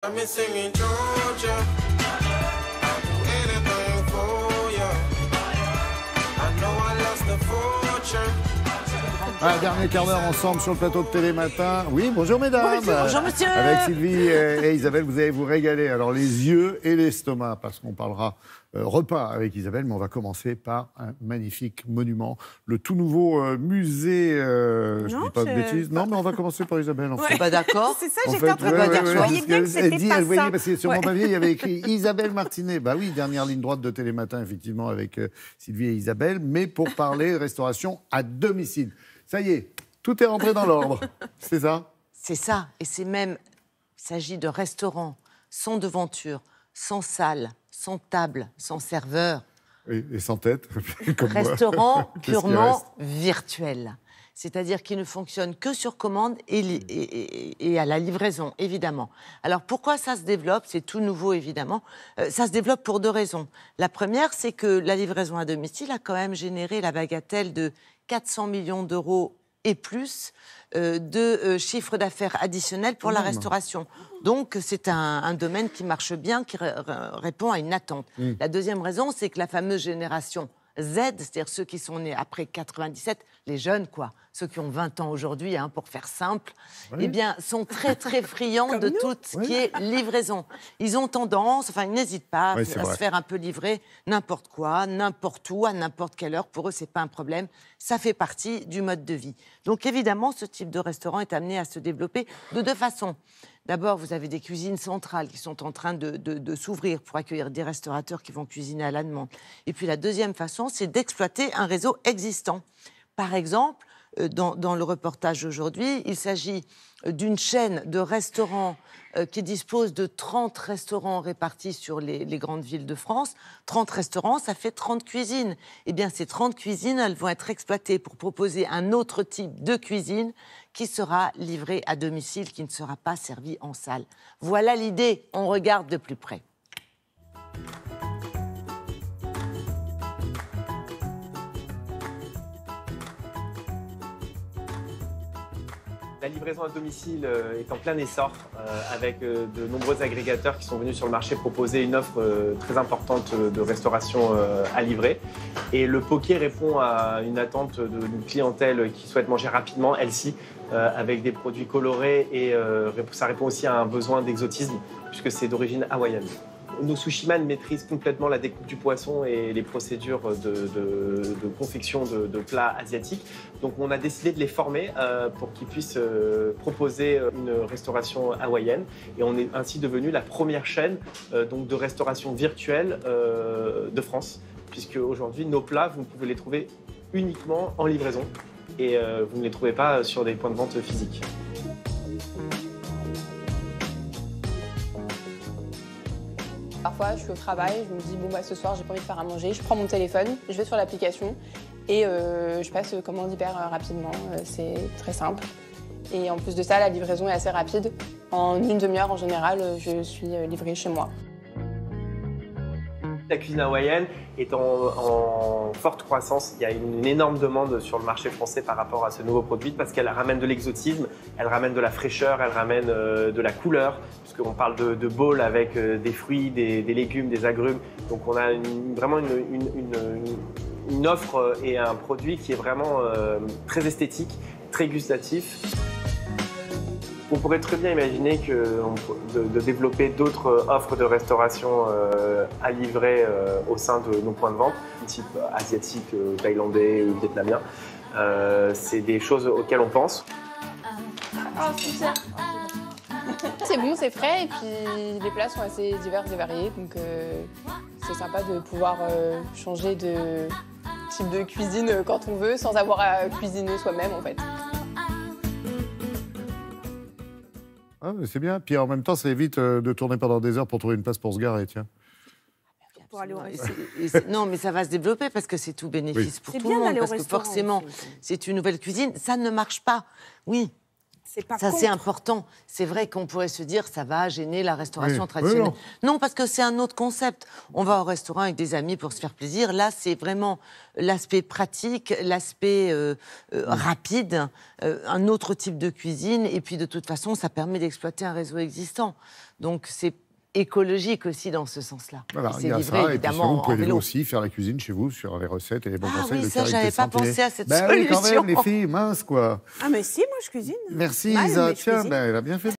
I'm singing Georgia. I'll do anything for you. I know I lost a fortune. Dernier quart d'heure ensemble sur le plateau de Télématin. Oui, bonjour mesdames. Bonjour monsieur. Avec Sylvie et Isabelle, vous allez vous régaler. Alors les yeux et l'estomac, parce qu'on parlera repas avec Isabelle, mais on va commencer par un magnifique monument, le tout nouveau musée. Je dis pas de bêtises. Non, mais on va commencer par Isabelle. En fait. Bah d'accord. C'est ça, En j'étais fait, en train de me dire. Je voyais bien que c'était pas elle voyait, ça. parce que sur mon papier, il y avait écrit Isabelle Martinet. Bah oui, dernière ligne droite de Télématin, effectivement, avec Sylvie et Isabelle, mais pour parler restauration à domicile. Ça y est, tout est rentré dans l'ordre. C'est ça? C'est ça. Et c'est même, il s'agit de restaurants sans devanture, sans salle, sans table, sans serveur. Et sans tête, comme Restaurant moi. Qu'est-ce qui purement reste virtuel. C'est-à-dire qu'il ne fonctionne que sur commande et à la livraison, évidemment. Alors pourquoi ça se développe? C'est tout nouveau, évidemment. Ça se développe pour deux raisons. La première, c'est que la livraison à domicile a quand même généré la bagatelle de 400 millions d'euros et plus de chiffre d'affaires additionnel pour la restauration. Donc, c'est un domaine qui marche bien, qui répond à une attente. La deuxième raison, c'est que la fameuse génération Z, c'est-à-dire ceux qui sont nés après 97, les jeunes, quoi, ceux qui ont 20 ans aujourd'hui, hein, pour faire simple, eh bien, sont très, très friands de tout ce qui est livraison. Ils ont tendance, enfin, ils n'hésitent pas à se faire un peu livrer n'importe quoi, n'importe où, à n'importe quelle heure. Pour eux, c'est pas un problème. Ça fait partie du mode de vie. Donc, évidemment, ce type de restaurant est amené à se développer de deux façons. D'abord, vous avez des cuisines centrales qui sont en train de s'ouvrir pour accueillir des restaurateurs qui vont cuisiner à la demande. Et puis la deuxième façon, c'est d'exploiter un réseau existant. Par exemple, dans le reportage d'aujourd'hui, il s'agit d'une chaîne de restaurants qui dispose de 30 restaurants répartis sur les grandes villes de France. 30 restaurants, ça fait 30 cuisines. Eh bien, ces 30 cuisines, elles vont être exploitées pour proposer un autre type de cuisine qui sera livré à domicile, qui ne sera pas servi en salle. Voilà l'idée, on regarde de plus près. La livraison à domicile est en plein essor avec de nombreux agrégateurs qui sont venus sur le marché proposer une offre très importante de restauration à livrer. Et le Poké répond à une attente d'une clientèle qui souhaite manger rapidement, elle-ci, avec des produits colorés et ça répond aussi à un besoin d'exotisme puisque c'est d'origine hawaïenne. Nos sushiman maîtrisent complètement la découpe du poisson et les procédures de confection de plats asiatiques. Donc on a décidé de les former pour qu'ils puissent proposer une restauration hawaïenne. Et on est ainsi devenu la première chaîne donc de restauration virtuelle de France. Puisque aujourd'hui, nos plats, vous pouvez les trouver uniquement en livraison. Et vous ne les trouvez pas sur des points de vente physiques. Parfois, je suis au travail, je me dis, bon, bah, ce soir, j'ai pas envie de faire à manger. Je prends mon téléphone, je vais sur l'application et je passe commande hyper rapidement. C'est très simple. Et en plus de ça, la livraison est assez rapide. En une demi-heure, en général, je suis livrée chez moi. La cuisine hawaïenne est en forte croissance. Il y a une énorme demande sur le marché français par rapport à ce nouveau produit parce qu'elle ramène de l'exotisme, elle ramène de la fraîcheur, elle ramène de la couleur, puisqu'on parle de bowl avec des fruits, des légumes, des agrumes. Donc on a vraiment une offre et un produit qui est vraiment très esthétique, très gustatif. On pourrait très bien imaginer de développer d'autres offres de restauration à livrer au sein de nos points de vente, type asiatique, thaïlandais ou vietnamien. C'est des choses auxquelles on pense. Oh, super. C'est bon, c'est frais et puis les plats sont assez divers et variés. Donc c'est sympa de pouvoir changer de type de cuisine quand on veut sans avoir à cuisiner soi-même en fait. Ah, c'est bien. Puis en même temps, ça évite de tourner pendant des heures pour trouver une place pour se garer, tiens. Pour aller au Non, mais ça va se développer parce que c'est tout bénéfice pour C'est tout le bien monde. d'aller au Parce que restaurant forcément, aussi. c'est une nouvelle cuisine. Ça ne marche pas. Oui. C'est pas Ça, contre. c'est important. C'est vrai qu'on pourrait se dire ça va gêner la restauration Oui. traditionnelle. Oui, non, parce que c'est un autre concept. On va au restaurant avec des amis pour se faire plaisir. Là, c'est vraiment l'aspect pratique, l'aspect rapide, un autre type de cuisine. Et puis, de toute façon, ça permet d'exploiter un réseau existant. Donc c'est écologique aussi dans ce sens-là. Voilà, Et il c'est y a livré ça, et puis évidemment sinon, vous en pouvez vélo. aussi faire la cuisine chez vous sur les recettes et les bons Ah conseils oui, de ça, Karine j'avais pas Tessantier. pensé à cette Ben oui, quand solution. même, les filles, mince quoi. Ah, mais si, moi, je cuisine. Merci Mal, Isa, mais je tiens, cuisine. ben, elle a bien fait.